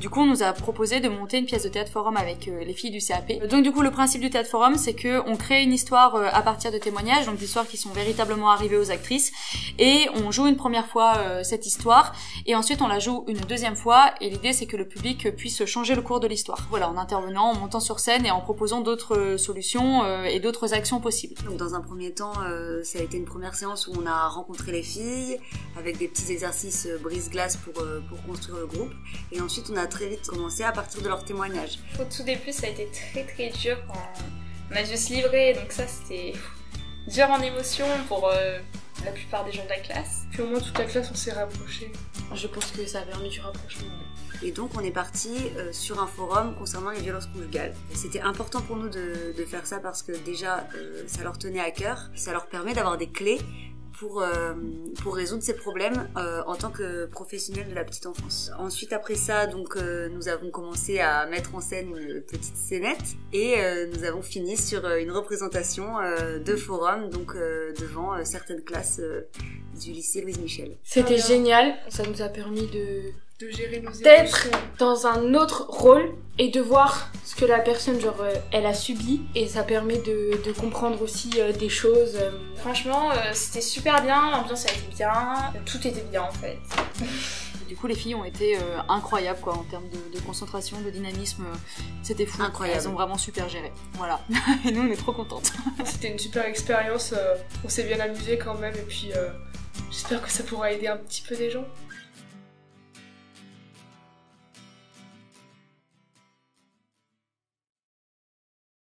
Du coup, on nous a proposé de monter une pièce de théâtre forum avec les filles du CAP. Donc du coup, le principe du théâtre forum, c'est que on crée une histoire à partir de témoignages, donc d'histoires qui sont véritablement arrivées aux actrices, et on joue une première fois cette histoire, et ensuite on la joue une deuxième fois, et l'idée c'est que le public puisse changer le cours de l'histoire. Voilà, en intervenant, en montant sur scène et en proposant d'autres solutions et d'autres actions possibles. Donc dans un premier temps, ça a été une première séance où on a rencontré les filles avec des petits exercices brise-glace pour construire le groupe, et ensuite on a très vite commencé à partir de leurs témoignages. Au tout début, ça a été très dur quand on a dû se livrer, donc ça c'était dur en émotion pour la plupart des gens de la classe. Puis au moins toute la classe on s'est rapprochés. Je pense que ça a permis du rapprochement. Et donc on est parti sur un forum concernant les violences conjugales. C'était important pour nous de faire ça parce que déjà ça leur tenait à cœur, ça leur permet d'avoir des clés pour résoudre ces problèmes en tant que professionnels de la petite enfance. Ensuite après ça, donc nous avons commencé à mettre en scène une petite scénette et nous avons fini sur une représentation de forum, donc devant certaines classes du lycée Louise Michel. C'était génial, ça nous a permis de gérer nos émotions, d'être dans un autre rôle et de voir ce que la personne elle a subi, et ça permet de comprendre aussi des choses. Franchement c'était super bien, l'ambiance a été bien, tout était bien en fait. Du coup les filles ont été incroyables quoi, en termes de concentration, de dynamisme, c'était fou. Incroyable. Elles ont vraiment super géré. Voilà. Et nous on est trop contentes. C'était une super expérience, on s'est bien amusé quand même, et puis j'espère que ça pourra aider un petit peu des gens.